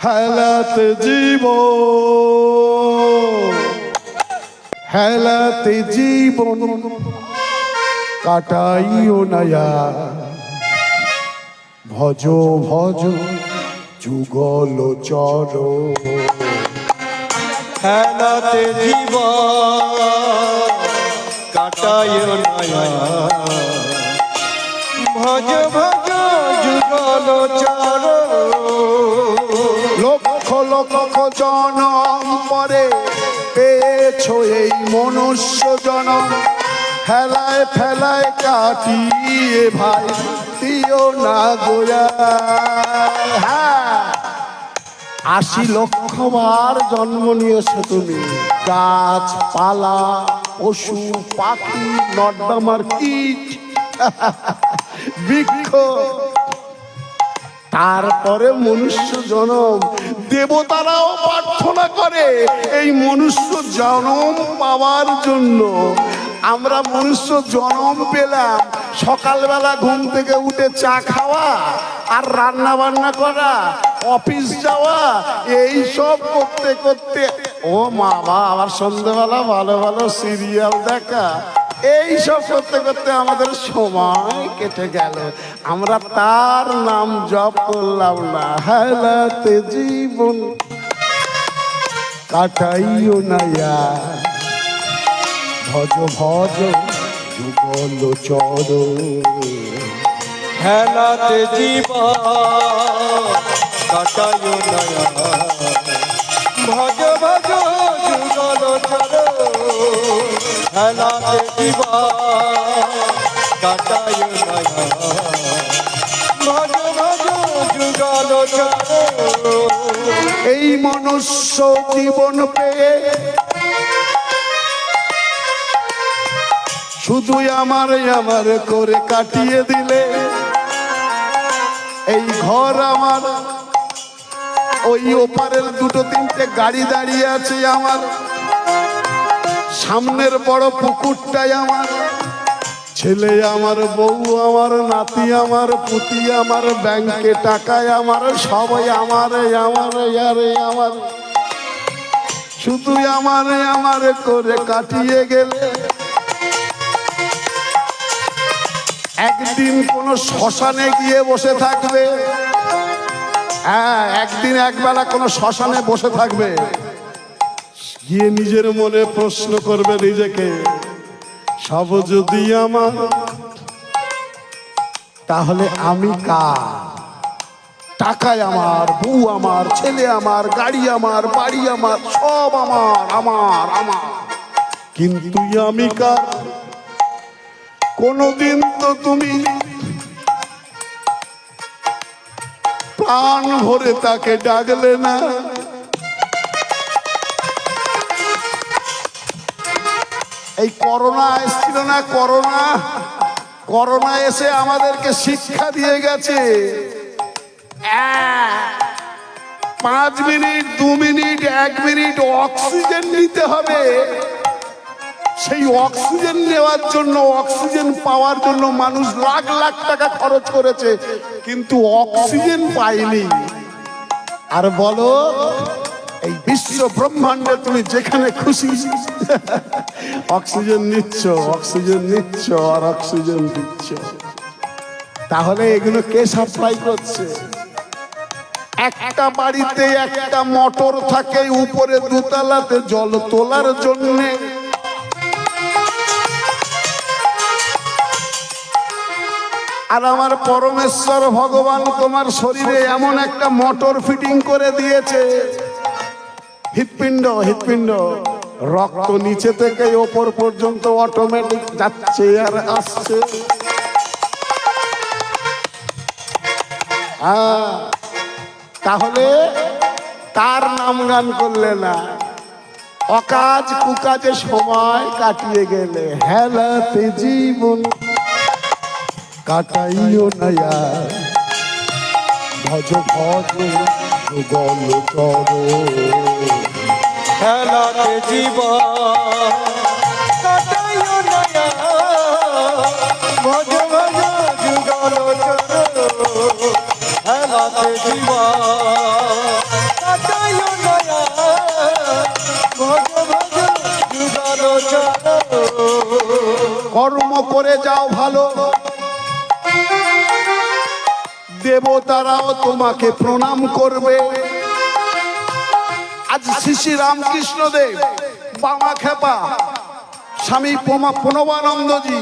হেলাতে জীবন, হেলাতে জীবন কাটাইও নয়া। ভজ ভজ যুগল চর, হেলাতে জীবন কাটাইও নয়া। ভজ ভজ যুগল চর। লক্ষ লক্ষ জনম পরে পেয়েছ এই মনুষ্য জনম, হেলায় ফেলায় কাটিয়ে ভাই দিও না গোয়া। ৮০ লক্ষ বার জন্ম নিয়েছো তুমি, গাছপালা পশু পাখি নর্দমার কীট বৃক্ষ, তারপরে মনুষ্য জনম। দেবতারাও প্রার্থনা করে এই মনুষ্য জনম পাওয়ার জন্য। আমরা মনুষ্য জনম পেলাম সকালবেলা ঘুম থেকে উঠে চা খাওয়া আর রান্না বান্না করা, অফিস যাওয়া, এই সব করতে করতে ও মা বাবা আবার সন্ধ্যেবেলা ভালো ভালো সিরিয়াল দেখা, এই সব করতে করতে আমাদের সময় কেটে গেল। আমরা তার নাম জপ করলাম না। হেলাতে জীবন কাটাইও নয়া। ভজ ভজ যুগল চর, হেলাতে জীবন কাটাইও নয়া। ভজ ভজ যুগল চর। হেলাতে জীবন কাটাইও নয়া। ভজ ভজ যুগল চর। এই মনুষ্য জীবন পেয়ে শুধুই আমার আমার করে কাটিয়ে দিলে। এই ঘর আমার, ওই ওপারের দুটো তিনটে গাড়ি দাঁড়িয়ে আছে আমার, সামনের বড় পুকুরটাই আমার, ছেলে আমার, বউ আমার, নাতি আমার, পুতি আমার, ব্যাংকে টাকায় আমার, সবাই আমার আমার আরে আমার। শুধু আমার আমার করে কাটিয়ে গেলে একদিন কোন শ্মশানে গিয়ে বসে থাকবে। হ্যাঁ, একদিন একবেলা কোন শ্মশানে বসে থাকবে, গিয়ে নিজের মনে প্রশ্ন করবে নিজেকে, সব যদি আমার তাহলে আমি কার? টাকায় আমার, বউ আমার, ছেলে আমার, গাড়ি আমার, বাড়ি আমার, সব আমার আমার আমার, কিন্তু আমি কার? কোনদিন তো তুমি প্রাণ ভরে তাকে ডাকলে না। এই করোনা এসেছিল না, করোনা, করোনা এসে আমাদেরকে শিক্ষা দিয়ে গেছে। 5 মিনিট, 2 মিনিট, 1 মিনিট অক্সিজেন নিতে হবে। সেই অক্সিজেন নেওয়ার জন্য, অক্সিজেন পাওয়ার জন্য মানুষ লাখ লাখ টাকা খরচ করেছে, কিন্তু অক্সিজেন পায়নি। আর বলো এই বিশ্ব ব্রহ্মাণ্ডে তুমি যেখানে খুশি অক্সিজেন নিচ্ছ, অক্সিজেন নিচ্ছ আর অক্সিজেন দিচ্ছ। তাহলে এগুলো কে সাপ্লাই করছে? একটা বাড়িতে একটা মোটর থাকে, উপরে দোতলাতে জল তোলার জন্যে। আর আমার পরমেশ্বর ভগবান তোমার শরীরে এমন একটা মোটর ফিটিং করে দিয়েছে, হৃৎপিণ্ড, হৃৎপিণ্ড, রক্ত নিচে থেকে ওপর পর্যন্ত অটোমেটিক যাচ্ছে আর আসছে। তাহলে তার নাম গান করলে না, অকাজ কুকাজে সময় কাটিয়ে গেলে। হেলাতে জীবন কাটাইও নয়া। ভজ ভজ যুগল চর, হেলাতে জীবন কাটাইও নয়া। ভজ ভজ যুগল চর। হেলাতে জীবন করে যাও ভালো, দেবতারাও তোমাকে প্রণাম করবে। আজ শ্রী শ্রী রামকৃষ্ণ দেব, বামা খেপা, স্বামী প্রণবানন্দজি,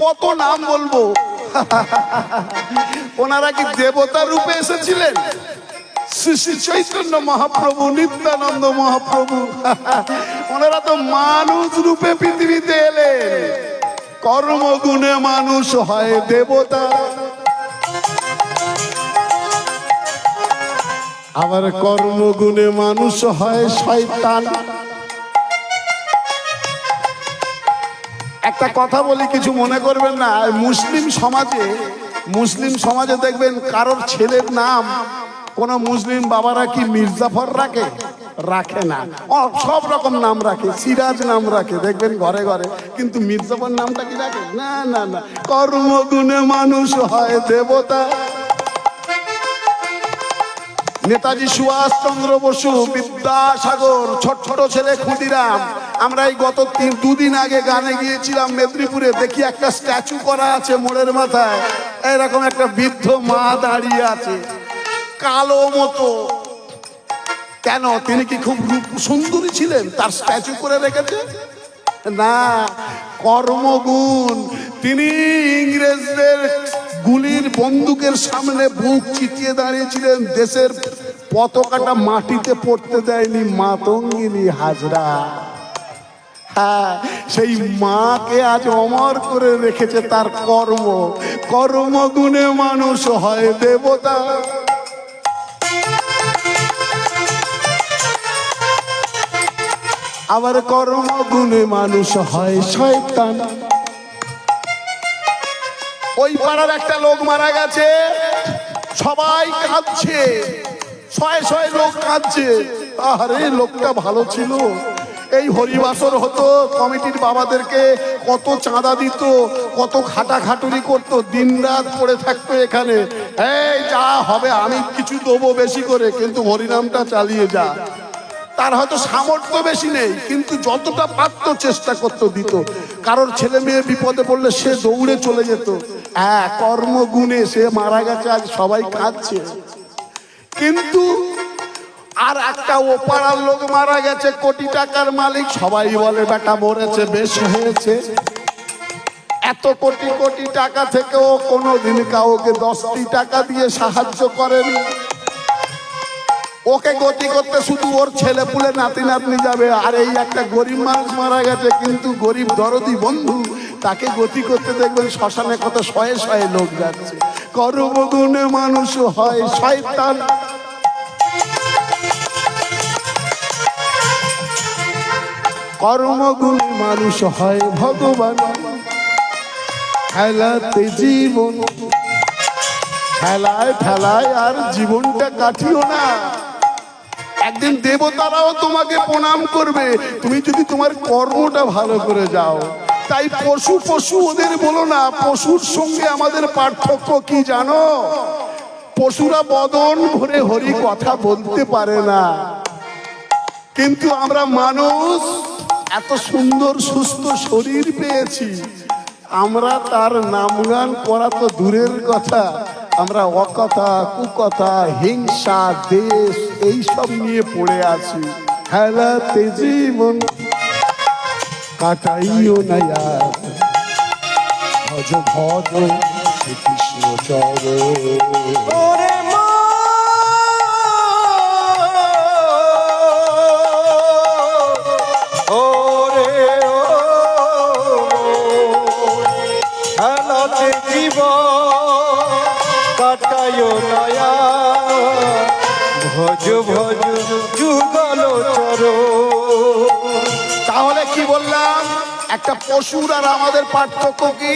কত নাম বলবো, ওনারা কি দেবতা রূপে এসেছিলেন? শ্রী শ্রী চৈতন্য মহাপ্রভু, নিত্যানন্দ মহাপ্রভু, ওনারা তো মানুষ রূপে পৃথিবীতে এলেন। কর্মগুণে মানুষ হয় দেবতা, আবার কর্মগুণে মানুষ হয় শয়তান। একটা কথা বলি, কিছু মনে করবেন না। মুসলিম সমাজে দেখবেন কারোর ছেলের নাম কোন মুসলিম বাবারা কি মির্জাফর রাখে না, সব রকম নাম রাখে, সিরাজ নাম রাখে, দেখবেন ঘরে ঘরে, কিন্তু মির্জাফর নামটা কি রাখে না? না না, কর্মগুণে মানুষ হয় দেবতা। নেতাজি সুভাষচন্দ্র বসু, বিদ্যাসাগর, ছোট ছোট ছেলে ক্ষুদিরাম, আমরা এই গত দুদিন আগে গানে গিয়েছিলাম মেদিনীপুরে, দেখি একটা স্ট্যাচু করা আছে মোড়ের মাথায়, এরকম একটা বৃদ্ধ মা দাঁড়িয়ে আছে, কালো মতো। কেন, তিনি কি খুব সুন্দরী ছিলেন তার স্ট্যাচু করে রেখেছে? না, কর্মগুণ। তিনি ইংরেজদের গুলির বন্দুকের সামনে বুক চিতিয়ে দাঁড়িয়েছিলেন, দেশের পতাকাটা মাটিতে পড়তে দেয়নি মাতঙ্গিনী হাজরা। হ্যাঁ, সেই মাকে আজ অমর করে রেখেছে তার কর্ম। কর্মগুণে মানুষ হয় দেবতা, আবার কর্মগুণে মানুষ হয় শয়তান। ওই পাড়ার একটা লোক মারা গেছে, সবাই কাঁদছে, শয়ে শয়ে লোক কাঁদছে। আরে লোকটা ভালো ছিল, এই হরিবাসর হতো, কমিটির বাবাদেরকে কত চাঁদা দিত, কত খাটাখাটুরি করতো, দিন রাত পড়ে থাকতো এখানে। এই যা হবে আমি কিছু দেবো বেশি করে, কিন্তু হরিনামটা চালিয়ে যা। তার হয়তো সামর্থ্য বেশি নেই, কিন্তু যতটা পারতো চেষ্টা করতো দিত। কারোর ছেলে মেয়ে বিপদে পড়লে সে দৌড়ে চলে যেত। হ্যাঁ, কর্মগুণে সে মারা গেছে, আজ সবাই কাঁদছে। কিন্তু আর একটা ওপাড়ার লোক মারা গেছে, কোটি টাকার মালিক, সবাই বলে বেটা মরেছে, বেশ হয়েছে। এত কোটি কোটি টাকা থেকেও কোনোদিন কাউকে 10টি টাকা দিয়ে সাহায্য করেনি। ওকে গতি করতে শুধু ওর ছেলে পুলে নাতি নাতনি যাবে। আর এই একটা গরিব মানুষ মারা গেছে, কিন্তু গরিব দরদি বন্ধু, তাকে গতি করতে দেখবেন শ্মশানে কত শয়ে শয়ে লোক যাচ্ছে। কর্মগুণে মানুষ হয় শয়তান, কর্মগুণে মানুষ হয় ভগবান। খেলাতে জীবন, খেলায় খেলায় আর জীবনটা কাটিও না। একদিন দেবতারাও তোমাকে প্রণাম করবে, তুমি যদি তোমার কর্মটা ভালো করে যাও। তাই পশু পশু ওদের বলো না। পশুর সঙ্গে আমাদের পার্থক্য কি জানো? পশুরা বদন ভরে হরি কথা বলতে পারে না, কিন্তু আমরা মানুষ এত সুন্দর সুস্থ শরীর পেয়েছি, আমরা তার নাম গান করা তো দূরের কথা, আমরা অকথা কুকথা হিংসা দেশ এইসব নিয়ে পড়ে আছি। খেলাতে জীবন কাটাইও না, ভজ ভজ শ্রীকৃষ্ণ চরণ। কাটায়ো নয়া ভজ ভজ যুগল চরণ। তাহলে কি বললাম? একটা পশুর আর আমাদের পার্থক্য কি?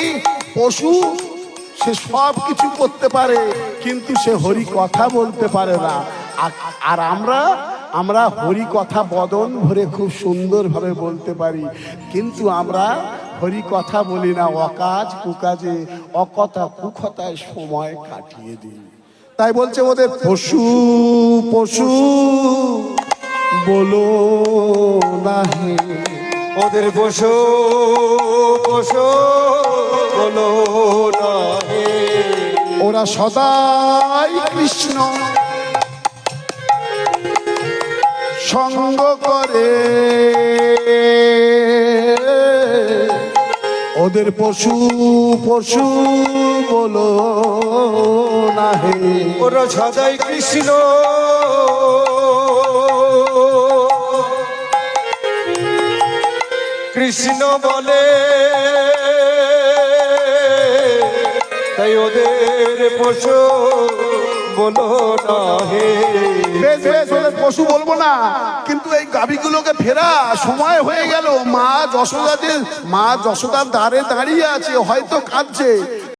পশু সে সব কিছু করতে পারে, কিন্তু সে হরি কথা বলতে পারে না। আর আমরা হরি কথা বদন ভরে খুব সুন্দরভাবে বলতে পারি, কিন্তু আমরা হরি কথা বলি না, অকাজ কুকাজে অকথা কুকথায় সময় কাটিয়ে দিই। তাই বলছে ওদের পশু পশু বলো না হে, ওদের বসো বসো বলো না হে। ওরা সদাই কৃষ্ণ সঙ্গ করে, ওদের পশু পশু বলো না হে। ওরা সদাই কৃষ্ণ কৃষ্ণ বলে, তাই ওদের পশু বলো না হে। বেশ বেশ, ওদের পশু বলবো না, কিন্তু এই গাভীগুলোকে ফেরা সময় হয়ে গেল। মা যশোদার দ্বারে দাঁড়িয়ে আছে, হয়তো কাঁদছে।